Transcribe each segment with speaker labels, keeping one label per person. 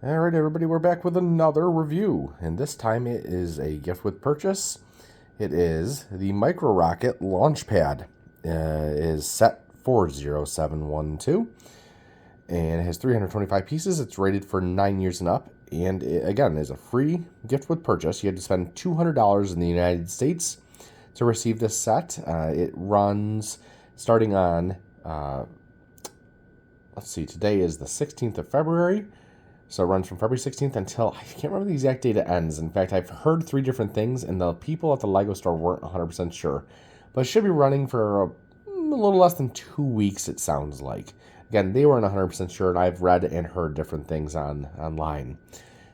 Speaker 1: Alright everybody, we're back with another review, and this time it is a gift with purchase. It is the Micro Rocket Launchpad. Is set 40712, and it has 325 pieces. It's rated for 9 years and up, and it, again, is a free gift with purchase. You had to spend $200 in the United States to receive this set. It runs starting on, let's see, today is the 16th of February. So it runs from February 16th until, I can't remember the exact date it ends. In fact, I've heard 3 different things, and the people at the Lego store weren't 100% sure. But it should be running for a little less than 2 weeks, it sounds like. Again, they weren't 100% sure, and I've read and heard different things online.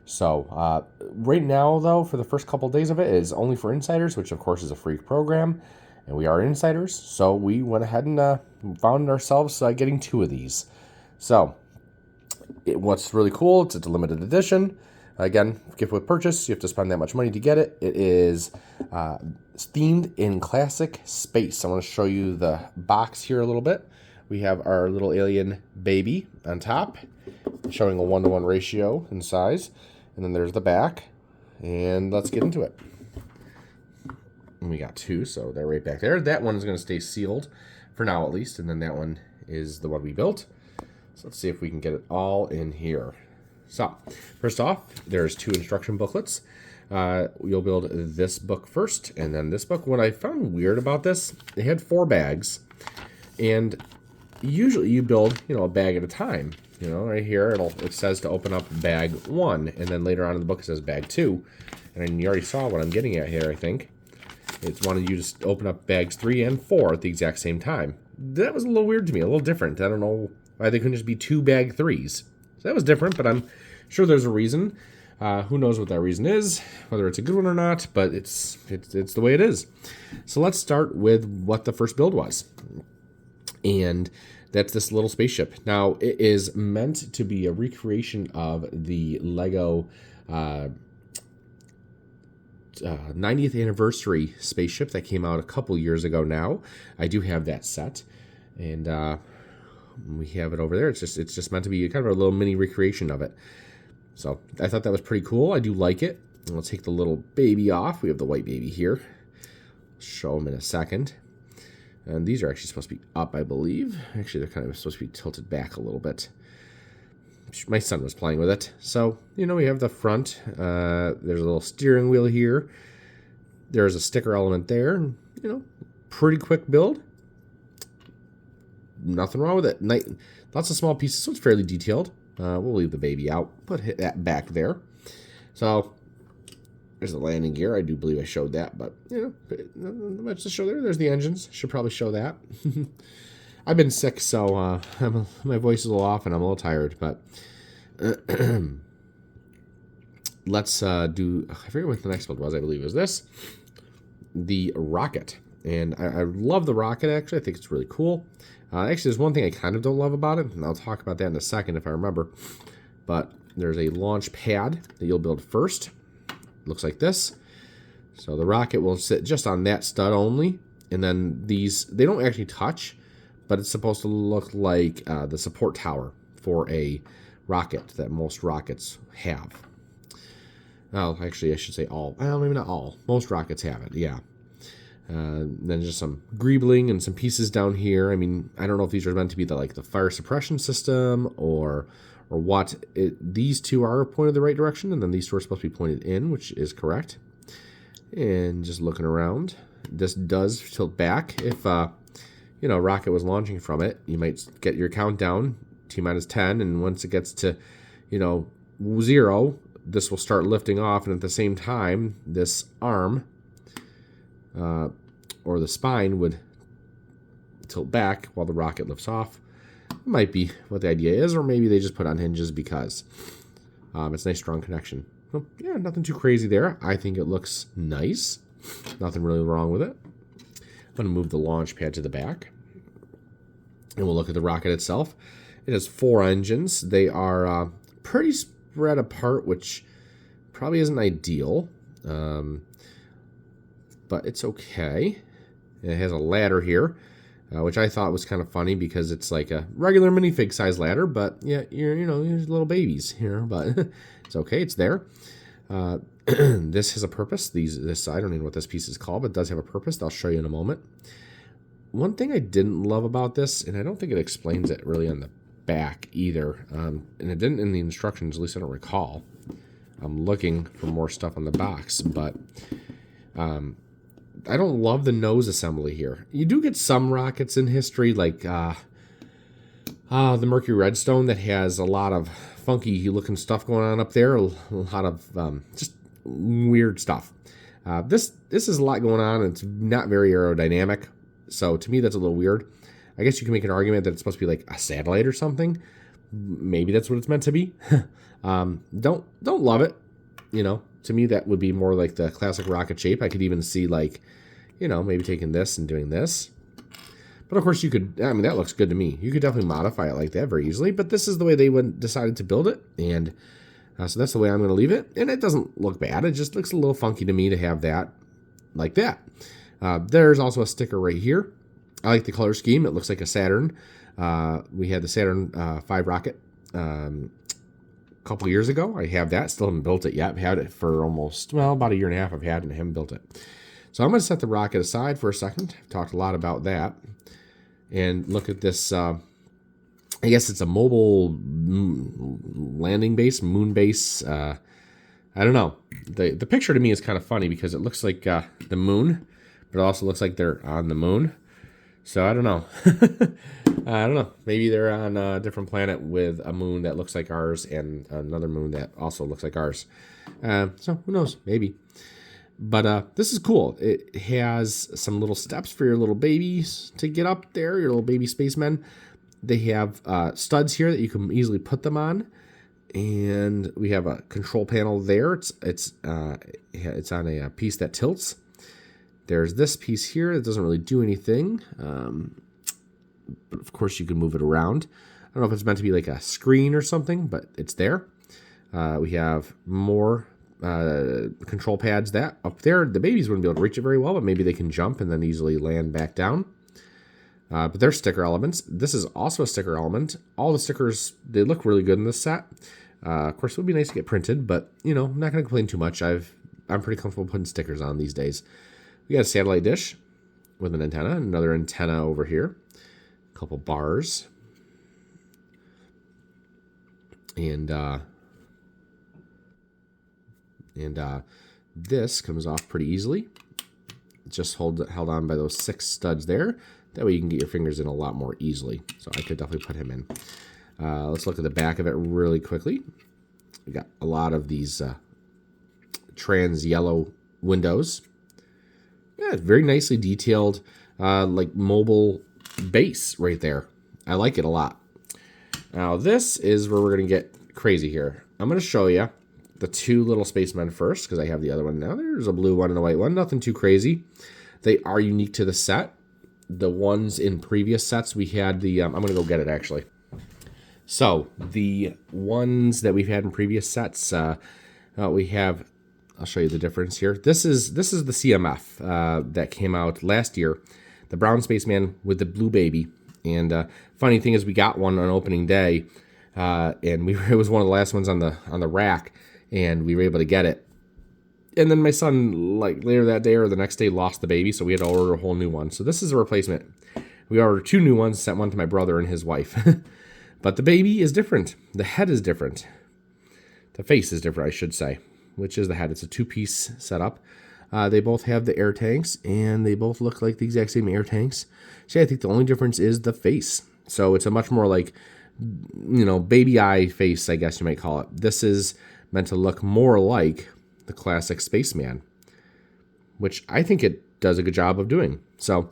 Speaker 1: So right now, though, for the first couple days of it, is only for insiders, which of course is a free program. And we are insiders, so we went ahead and found ourselves getting 2 of these. So what's really cool, it's a limited edition. Again, gift with purchase, you have to spend that much money to get it. It is themed in classic space. I want to show you the box here a little bit. We have our little alien baby on top, showing a 1-to-1 ratio in size. And then there's the back. And let's get into it. And we got 2, so they're right back there. That one is going to stay sealed, for now at least. And then that one is the one we built. So let's see if we can get it all in here. So, first off, there's 2 instruction booklets. You'll build this book first, and then this book. What I found weird about this, they had 4 bags, and usually you build, a bag at a time. Right here, it says to open up bag 1, and then later on in the book it says bag 2. And you already saw what I'm getting at here, I think. It's wanted you to open up bags 3 and 4 at the exact same time. That was a little weird to me, a little different. I don't know why they couldn't just be 2 bag 3s. So that was different, but I'm sure there's a reason. Who knows what that reason is, whether it's a good one or not, but it's the way it is. So let's start with what the first build was. And that's this little spaceship. Now, it is meant to be a recreation of the Lego 90th anniversary spaceship that came out a couple years ago now. I do have that set, and we have it over there. It's just meant to be kind of a little mini recreation of it. So I thought that was pretty cool. I do like it. We'll take the little baby off. We have the white baby here. Show them in a second. And these are actually supposed to be up, I believe. Actually, they're kind of supposed to be tilted back a little bit. My son was playing with it. So, we have the front. There's a little steering wheel here. There's a sticker element there. Pretty quick build. Nothing wrong with it. Lots of small pieces, so it's fairly detailed. We'll leave the baby out. Put that back there. So, there's the landing gear. I do believe I showed that, but, not much to show there. There's the engines. Should probably show that. I've been sick, so my voice is a little off and I'm a little tired, but let's do, I forget what the next one was, I believe it was this, the rocket. And I love the rocket, actually. I think it's really cool. Actually, there's one thing I kind of don't love about it, and I'll talk about that in a second if I remember. But there's a launch pad that you'll build first. Looks like this. So the rocket will sit just on that stud only. And then these, they don't actually touch, but it's supposed to look like the support tower for a rocket that most rockets have. Well, actually, I should say all. Well, maybe not all. Most rockets have it, yeah. Then just some greebling and some pieces down here. I mean, I don't know if these are meant to be the fire suppression system or what. These 2 are pointed the right direction, and then these 2 are supposed to be pointed in, which is correct. And just looking around, this does tilt back. If rocket was launching from it, you might get your countdown T-minus 10, and once it gets to 0, this will start lifting off, and at the same time, this arm or the spine would tilt back while the rocket lifts off. Might be what the idea is, or maybe they just put on hinges because it's a nice strong connection. So, yeah, nothing too crazy there. I think it looks nice. Nothing really wrong with it. I'm going to move the launch pad to the back, and we'll look at the rocket itself. It has 4 engines. They are pretty spread apart, which probably isn't ideal. But it's okay. It has a ladder here, which I thought was kind of funny because it's like a regular minifig size ladder, but yeah, you're little babies here, but it's okay, it's there. This has a purpose. This I don't even know what this piece is called, but it does have a purpose. I'll show you in a moment. One thing I didn't love about this, and I don't think it explains it really on the back either, and it didn't in the instructions, at least I don't recall. I'm looking for more stuff on the box, but I don't love the nose assembly here. You do get some rockets in history, like the Mercury Redstone, that has a lot of funky looking stuff going on up there. A lot of just weird stuff. This is a lot going on, and it's not very aerodynamic. So to me, that's a little weird. I guess you can make an argument that it's supposed to be like a satellite or something. Maybe that's what it's meant to be. Don't love it. To me, that would be more like the classic rocket shape. I could even see like, maybe taking this and doing this. But of course you could, that looks good to me. You could definitely modify it like that very easily, but this is the way they decided to build it. And so that's the way I'm going to leave it. And it doesn't look bad. It just looks a little funky to me to have that like that. There's also a sticker right here. I like the color scheme. It looks like a Saturn. We had the Saturn 5 rocket a couple years ago. I have that. Still haven't built it yet. I've had it for almost, about a year and a half I've had it and I haven't built it. So I'm going to set the rocket aside for a second. I've talked a lot about that. And look at this. I guess it's a mobile landing base, moon base. I don't know. The picture to me is kind of funny because it looks like the moon, but it also looks like they're on the moon. So I don't know. I don't know. Maybe they're on a different planet with a moon that looks like ours and another moon that also looks like ours. So who knows? Maybe. But this is cool. It has some little steps for your little babies to get up there, your little baby spacemen. They have studs here that you can easily put them on. And we have a control panel there. It's on a piece that tilts. There's this piece here that doesn't really do anything. But of course you can move it around. I don't know if it's meant to be like a screen or something, but it's there. We have more control pads that up there. The babies wouldn't be able to reach it very well, but maybe they can jump and then easily land back down. But they're sticker elements. This is also a sticker element. All the stickers, they look really good in this set. Of course, it would be nice to get printed, but I'm not going to complain too much. I'm pretty comfortable putting stickers on these days. We got a satellite dish with an antenna, another antenna over here, a couple bars, and this comes off pretty easily. It's just held on by those 6 studs there. That way you can get your fingers in a lot more easily. So I could definitely put him in. Let's look at the back of it really quickly. We got a lot of these trans yellow windows. Yeah, it's very nicely detailed, like mobile base right there. I like it a lot. Now this is where we're going to get crazy here. I'm going to show you the 2 little spacemen first because I have the other one now. There's a blue one and a white one. Nothing too crazy. They are unique to the set. The ones in previous sets we had the... I'm going to go get it actually. So the ones that we've had in previous sets, we have... I'll show you the difference here. This is the CMF that came out last year. The brown spaceman with the blue baby. And funny thing is we got one on opening day. And it was one of the last ones on the rack. And we were able to get it. And then my son, like later that day or the next day, lost the baby. So we had to order a whole new one. So this is a replacement. We ordered 2 new ones, sent one to my brother and his wife. But the baby is different. The head is different. The face is different, I should say. Which is the head. It's a 2-piece setup. They both have the air tanks, and they both look like the exact same air tanks. See, I think the only difference is the face. So it's a much more like, baby eye face, I guess you might call it. This is meant to look more like the classic spaceman, which I think it does a good job of doing. So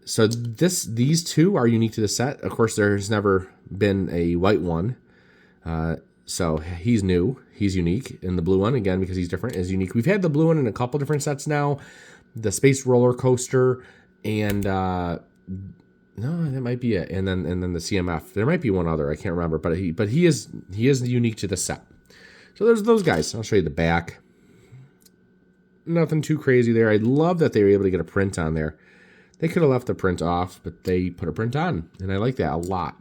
Speaker 1: these 2 are unique to the set. Of course, there's never been a white one. So he's new. He's unique. And the blue one, again, because he's different, is unique. We've had the blue one in a couple different sets now. The space roller coaster and no, that might be it. And then the CMF. There might be one other. I can't remember. But he is unique to the set. So there's those guys. I'll show you the back. Nothing too crazy there. I love that they were able to get a print on there. They could have left the print off, but they put a print on, and I like that a lot.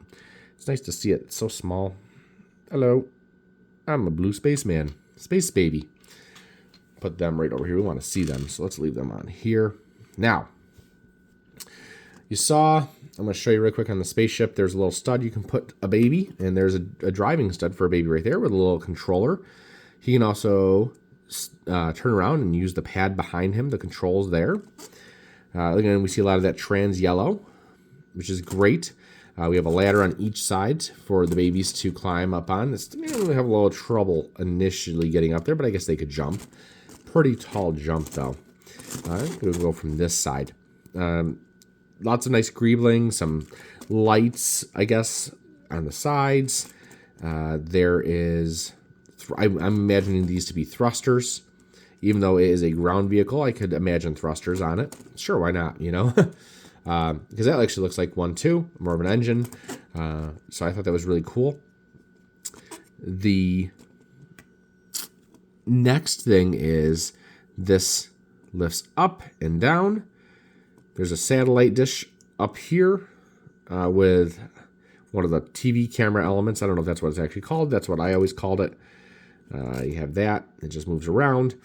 Speaker 1: It's nice to see it. It's so small. Hello. I'm a blue spaceman. Space baby. Put them right over here. We want to see them, so let's leave them on here. Now, you saw, I'm going to show you real quick on the spaceship, there's a little stud you can put a baby, and there's a driving stud for a baby right there with a little controller. He can also turn around and use the pad behind him, the controls there. Again, we see a lot of that trans yellow, which is great. We have a ladder on each side for the babies to climb up on. They have a little trouble initially getting up there, but I guess they could jump. Pretty tall jump, though. We'll go from this side. Lots of nice greebling, some lights, I guess, on the sides. There is... I'm imagining these to be thrusters. Even though it is a ground vehicle, I could imagine thrusters on it. Sure, why not, you know? Because that actually looks like one, too. More of an engine. So I thought that was really cool. The next thing is this lifts up and down. There's a satellite dish up here with one of the TV camera elements. I don't know if that's what it's actually called. That's what I always called it. You have that. It just moves around.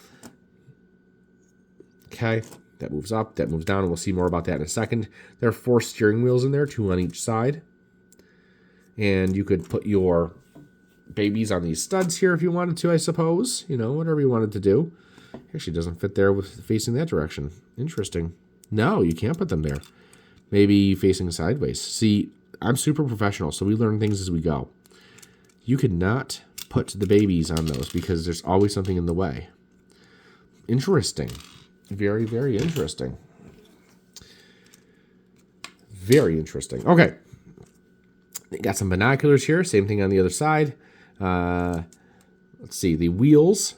Speaker 1: Okay. That moves up. That moves down. And we'll see more about that in a second. There are 4 steering wheels in there, 2 on each side. And you could put your babies on these studs here if you wanted to, I suppose. You know, whatever you wanted to do. Actually doesn't fit there with facing that direction. Interesting. No, you can't put them there. Maybe facing sideways. See, I'm super professional, so we learn things as we go. You could not put the babies on those because there's always something in the way. Interesting. Very, very interesting. Very interesting. Okay. Got some binoculars here. Same thing on the other side. Let's see. The wheels.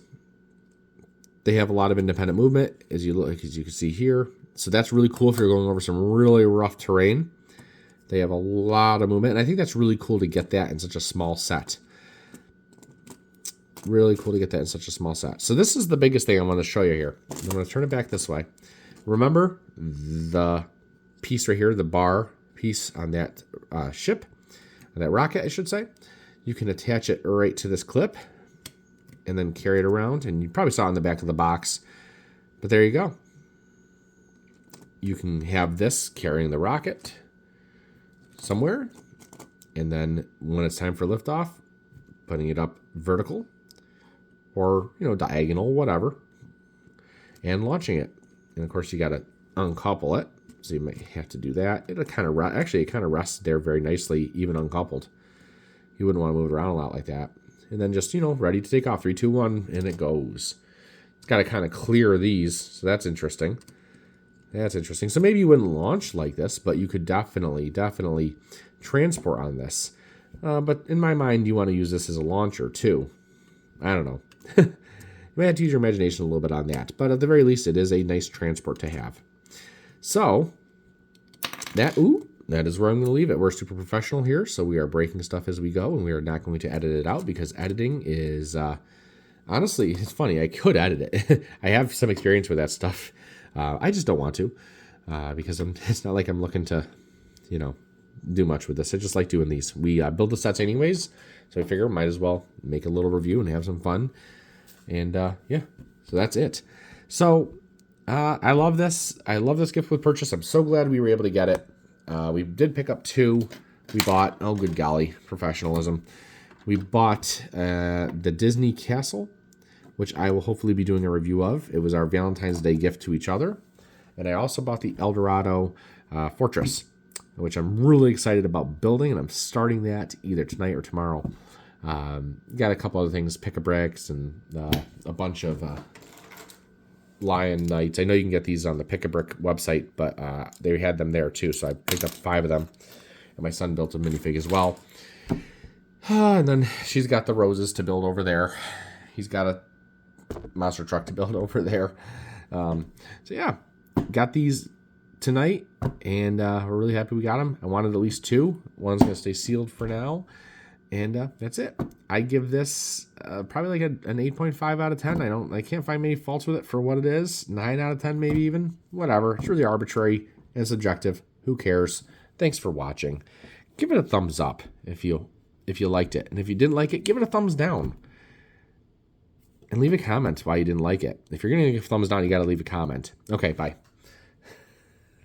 Speaker 1: They have a lot of independent movement, as you can see here. So that's really cool if you're going over some really rough terrain. They have a lot of movement, and I think that's really cool to get that in such a small set. Really cool to get that in such a small set. So this is the biggest thing I want to show you here. I'm going to turn it back this way. Remember the piece right here, the bar piece on that ship, on that rocket, I should say. You can attach it right to this clip and then carry it around. And you probably saw it on the back of the box. But there you go. You can have this carrying the rocket somewhere. And then when it's time for liftoff, putting it up vertical or, you know, diagonal, whatever, and launching it. And of course, you got to uncouple it. So you might have to do that. It'll kind of actually, it kind of rests there very nicely, even uncoupled. You wouldn't want to move it around a lot like that. And then just, you know, ready to take off. 3, 2, 1, and it goes. It's got to kind of clear these. So that's interesting. That's interesting. So maybe you wouldn't launch like this, but you could definitely transport on this. But in my mind, you want to use this as a launcher too. I don't know. You might have to use your imagination a little bit on that. But at the very least, it is a nice transport to have. So that is where I'm going to leave it. We're super professional here, so we are breaking stuff as we go, and we are not going to edit it out because editing is, honestly, it's funny. I could edit it. I have some experience with that stuff. I just don't want to because it's not like I'm looking to, you know, do much with this. I just like doing these. We build the sets anyways, so I figure might as well make a little review and have some fun. And yeah, so that's it. So I love this. I love this gift with purchase. I'm so glad we were able to get it. We did pick up 2. We bought, oh good golly, professionalism. We bought the Disney Castle, which I will hopefully be doing a review of. It was our Valentine's Day gift to each other. And I also bought the El Dorado Fortress, which I'm really excited about building, and I'm starting that either tonight or tomorrow. Got a couple other things, Pick-a-Bricks and a bunch of Lion Knights. I know you can get these on the Pick-a-Brick website, but they had them there too, so I picked up 5 of them. And my son built a minifig as well. And then she's got the roses to build over there. He's got a monster truck to build over there. So yeah, got these tonight, and we're really happy we got them. I wanted at least 2. One's going to stay sealed for now. And that's it. I give this probably like an 8.5 out of 10. I can't find many faults with it for what it is. 9 out of 10 maybe even. Whatever. It's really arbitrary. and it's subjective. Who cares? Thanks for watching. Give it a thumbs up if you liked it. And if you didn't like it, give it a thumbs down. And leave a comment why you didn't like it. If you're going to give a thumbs down, you got to leave a comment. Okay, bye.